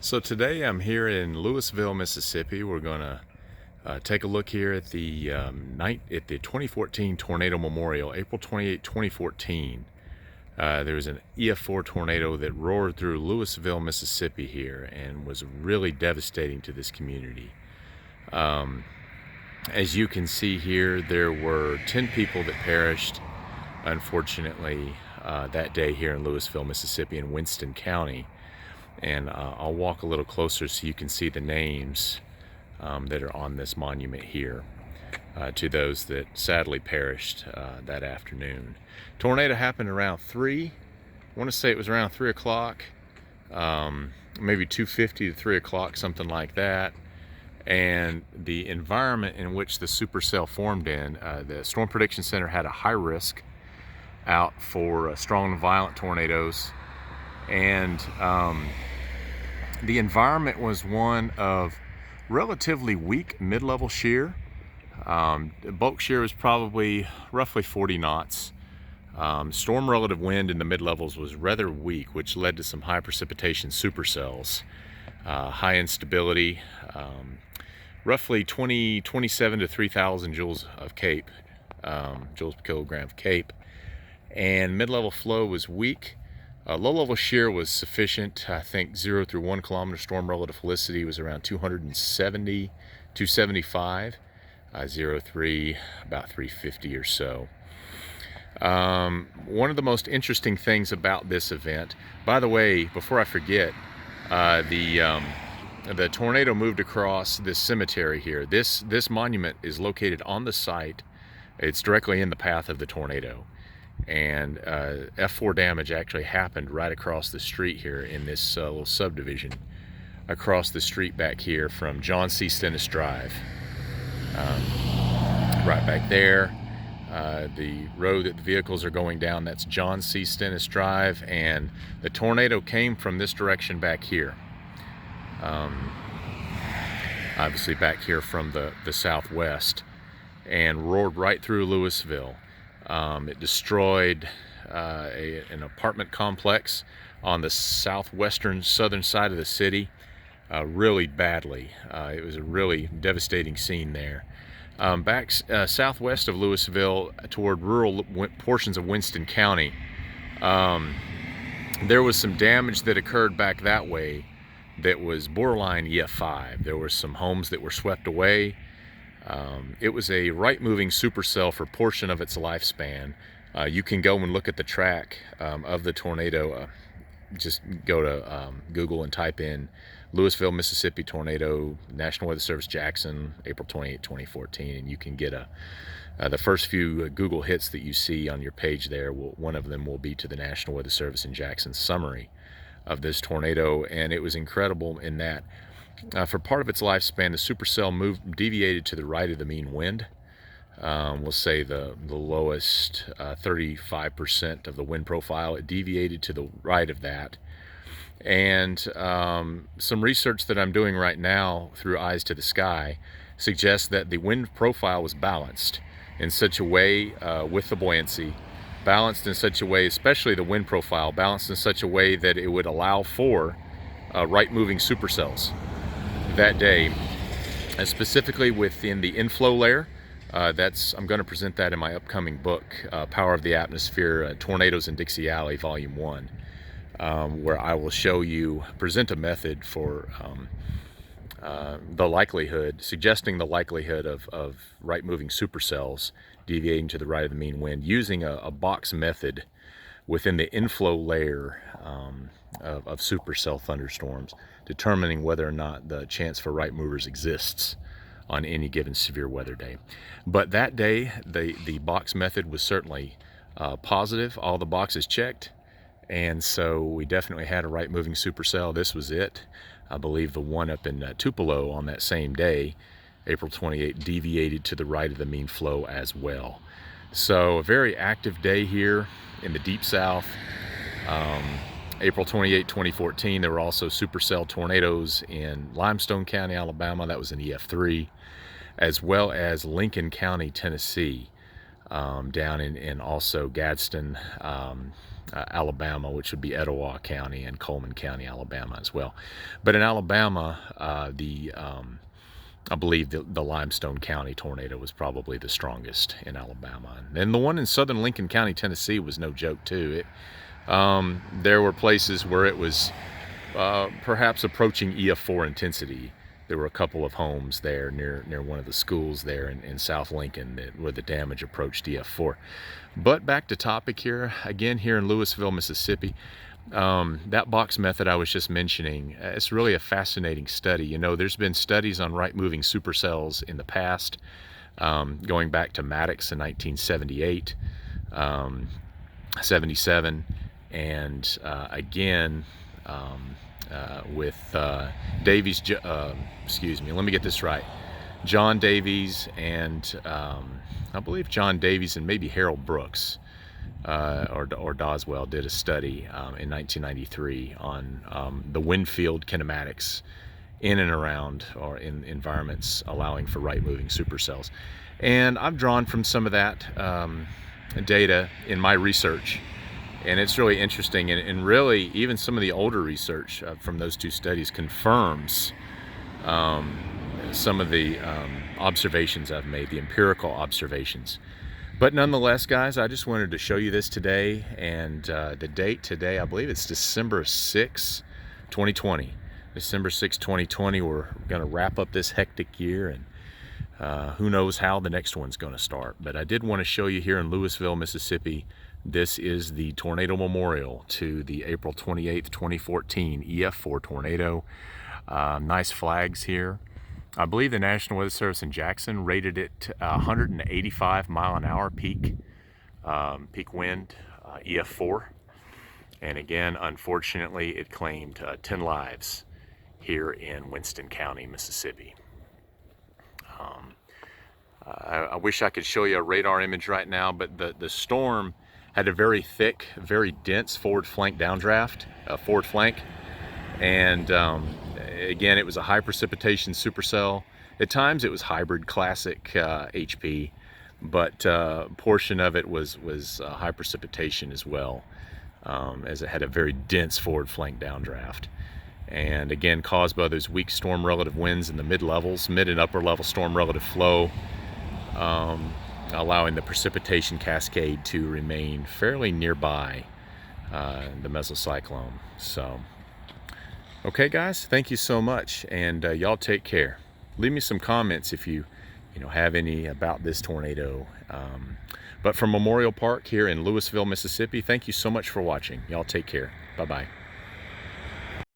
So today I'm here in Louisville, Mississippi. We're going to take a look here at the 2014 tornado memorial, April 28, 2014. There was an EF4 tornado that roared through Louisville, Mississippi here and was really devastating to this community. As you can see here, there were 10 people that perished, unfortunately, that day here in Louisville, Mississippi in Winston County. And I'll walk a little closer so you can see the names that are on this monument here to those that sadly perished that afternoon. Tornado happened around 3. I want to say it was around 3 o'clock, maybe 2:50 to 3 o'clock, something like that. And the environment in which the supercell formed in, the Storm Prediction Center had a high risk out for strong and violent tornadoes. And the environment was one of relatively weak mid-level shear. Bulk shear was probably roughly 40 knots. Storm relative wind in the mid-levels was rather weak, which led to some high precipitation supercells. High instability, roughly 27 to 3,000 joules of CAPE, joules per kilogram of CAPE. And mid-level flow was weak. Low-level shear was sufficient. I think 0 through 1 kilometer storm relative felicity was around 270, 275. 0 3, about 350 or so. One of the most interesting things about this event, by the way, before I forget, the tornado moved across this cemetery here. This monument is located on the site. It's directly in the path of the tornado. And F4 damage actually happened right across the street here in this little subdivision across the street back here from John C. Stennis Drive. Right back there, the road that the vehicles are going down, that's John C. Stennis Drive, and the tornado came from this direction back here. Obviously back here from the southwest, and roared right through Louisville. It destroyed an apartment complex on the southwestern southern side of the city really badly. It was a really devastating scene there. Back southwest of Louisville toward rural portions of Winston County, there was some damage that occurred back that way that was borderline EF5. There were some homes that were swept away. It was a right-moving supercell for a portion of its lifespan. You can go and look at the track of the tornado. Just go to Google and type in Louisville, Mississippi tornado, National Weather Service Jackson, April 28, 2014, and you can get the first few Google hits that you see on your page there. One of them will be to the National Weather Service in Jackson summary of this tornado, and it was incredible in that for part of its lifespan, the supercell deviated to the right of the mean wind. We'll say the lowest 35% of the wind profile. It deviated to the right of that. And some research that I'm doing right now through Eyes to the Sky suggests that the wind profile was balanced in such a way with the buoyancy, balanced in such a way, especially the wind profile, balanced in such a way that it would allow for right-moving supercells that day, specifically within the inflow layer. I'm going to present that in my upcoming book, Power of the Atmosphere, Tornadoes in Dixie Alley, Volume 1, where I will present a method for suggesting the likelihood of right-moving supercells deviating to the right of the mean wind using a box method within the inflow layer of supercell thunderstorms, determining whether or not the chance for right movers exists on any given severe weather day. But that day, the box method was certainly positive. All the boxes checked, and so we definitely had a right moving supercell. This was it. I believe the one up in Tupelo on that same day, April 28, deviated to the right of the mean flow as well. So a very active day here in the Deep South. April 28, 2014, there were also supercell tornadoes in Limestone County, Alabama. That was an EF3, as well as Lincoln County, Tennessee. down in also Gadsden, Alabama, which would be Etowah County, and Coleman County, Alabama as well. But in Alabama, I believe the Limestone County tornado was probably the strongest in Alabama. And then the one in southern Lincoln County, Tennessee was no joke too. There were places where it was perhaps approaching EF4 intensity. There were a couple of homes there near one of the schools there in South Lincoln where the damage approached EF4. But back to topic here, again here in Louisville, Mississippi. That box method I was just mentioning, it's really a fascinating study. You know, there's been studies on right-moving supercells in the past, going back to Maddox in 1978, 77, and again with Davies, excuse me, let me get this right, John Davies and I believe John Davies and maybe Harold Brooks or Doswell did a study in 1993 on the wind field kinematics in and around or in environments allowing for right-moving supercells. And I've drawn from some of that data in my research, and it's really interesting, and really even some of the older research from those two studies confirms some of the observations I've made, the empirical observations. But nonetheless, guys, I just wanted to show you this today, and the date today, I believe it's December 6, 2020. December 6, 2020, we're going to wrap up this hectic year, and who knows how the next one's going to start. But I did want to show you here in Louisville, Mississippi. This is the tornado memorial to the April 28th, 2014 EF4 tornado. Nice flags here. I believe the National Weather Service in Jackson rated it 185 mile an hour peak wind, EF4. And again, unfortunately, it claimed 10 lives here in Winston County, Mississippi. I wish I could show you a radar image right now, but the storm had a very thick, very dense forward flank downdraft, forward flank. And again, it was a high precipitation supercell. At times it was hybrid classic HP, but a portion of it was high precipitation as well, as it had a very dense forward flank downdraft. And again, caused by those weak storm relative winds in the mid-levels, mid and upper level storm relative flow, allowing the precipitation cascade to remain fairly nearby the mesocyclone. So, okay guys, thank you so much, and y'all take care. Leave me some comments if you have any about this tornado. But from Memorial Park here in Louisville, Mississippi, thank you so much for watching. Y'all take care. Bye-bye.